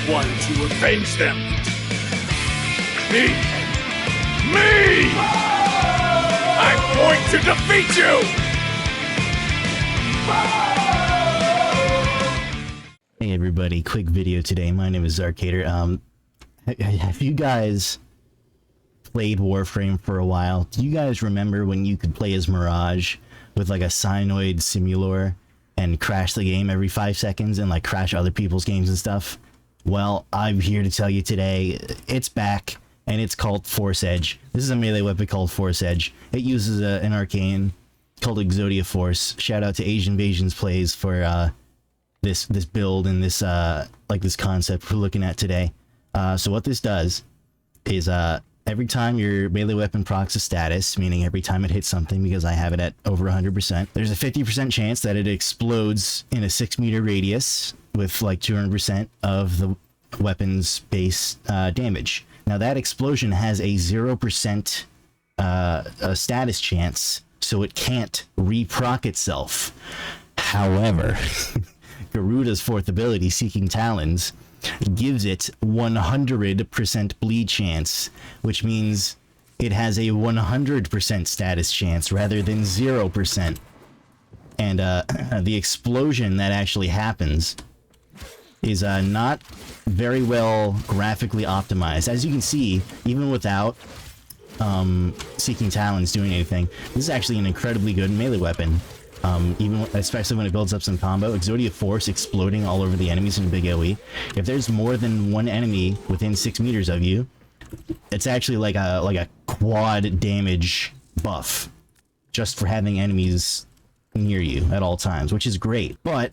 one to avenge them. Me! Me! I'm going to defeat you! Hey everybody, quick video today. My name is Arcader. Have you guys played Warframe for a while? Do you guys remember when you could play as Mirage with like a Cyanoid Simulor and crash the game every 5 seconds and like crash other people's games and stuff? Well, I'm here to tell you today, it's back, and it's called Force Edge. This is a melee weapon called Force Edge. It uses an arcane called Exodia Force. Shout out to Asian Invasions Plays for this build and this this concept we're looking at today. So what this does is every time your melee weapon procs a status, meaning every time it hits something, because I have it at over 100%, there's a 50% chance that it explodes in a 6-meter radius with like 200% of the weapon's base damage. Now that explosion has a 0% a status chance, so it can't reproc itself. However, Garuda's fourth ability, Seeking Talons, gives it 100% bleed chance, which means it has a 100% status chance rather than 0%. And the explosion that actually happens is not very well graphically optimized. As you can see, even without Seeking Talons doing anything, this is actually an incredibly good melee weapon. Especially when it builds up some combo. Exodia Force exploding all over the enemies in a big AoE. If there's more than one enemy within 6 meters of you, it's actually like a quad damage buff just for having enemies near you at all times, which is great. But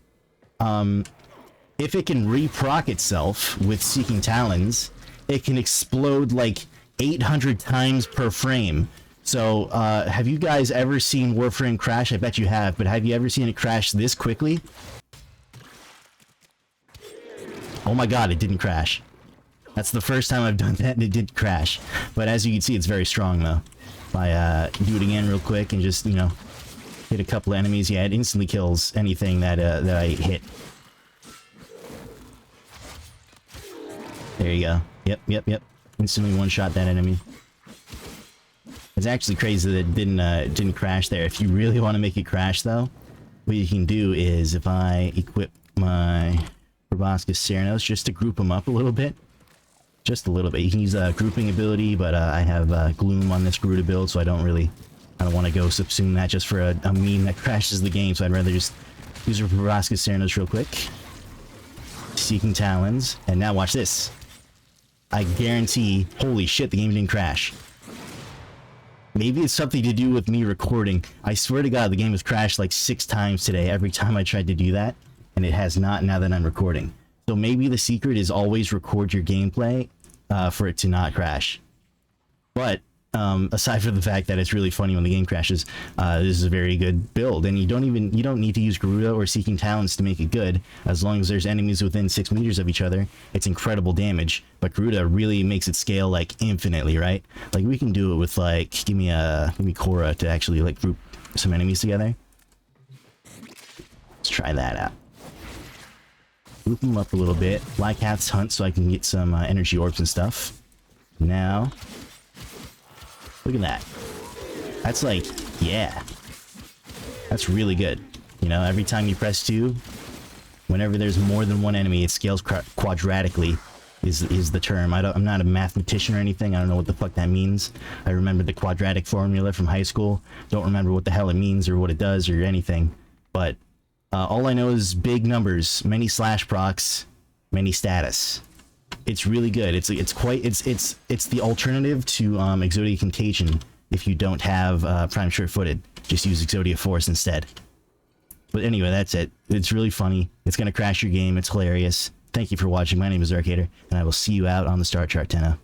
if it can reproc itself with Seeking Talons, it can explode like 800 times per frame. So, have you guys ever seen Warframe crash? I bet you have, but have you ever seen it crash this quickly? Oh my god, it didn't crash. That's the first time I've done that and it didn't crash. But as you can see, it's very strong though. If I do it again real quick and just, you know, hit a couple of enemies, yeah, it instantly kills anything that I hit. There you go. Yep. Instantly one-shot that enemy. It's actually crazy that it didn't crash there. If you really want to make it crash, though, what you can do is if I equip my Proboscis Ceranos just to group them up a little bit. Just a little bit. You can use a grouping ability, but I have Gloom on this Garuda build, so I don't want to go subsume that just for a meme that crashes the game, so I'd rather just use a Proboscis Ceranos real quick. Seeking Talons, and now watch this. I guarantee, holy shit, the game didn't crash. Maybe it's something to do with me recording. I swear to God, the game has crashed like 6 times today every time I tried to do that, and it has not now that I'm recording. So maybe the secret is always record your gameplay for it to not crash. But aside from the fact that it's really funny when the game crashes, this is a very good build, and you don't need to use Garuda or Seeking Talons to make it good. As long as there's enemies within 6 meters of each other, it's incredible damage. But Garuda really makes it scale like infinitely, right? Like we can do it with like give me Korra to actually like group some enemies together. Let's try that out. Group them up a little bit. Black Hat's Hunt so I can get some energy orbs and stuff. Now. Look at that. That's like, yeah. That's really good. You know, every time you press 2, whenever there's more than one enemy, it scales quadratically, is the term. I'm not a mathematician or anything. I don't know what the fuck that means. I remember the quadratic formula from high school. Don't remember what the hell it means or what it does or anything. But all I know is big numbers, many slash procs, many status. It's really good. It's the alternative to Exodia Contagion if you don't have Prime Sure-Footed. Just use Exodia Force instead. But anyway, that's it. It's really funny. It's gonna crash your game. It's hilarious. Thank you for watching. My name is Arcader, and I will see you out on the Star Chart, Tenno.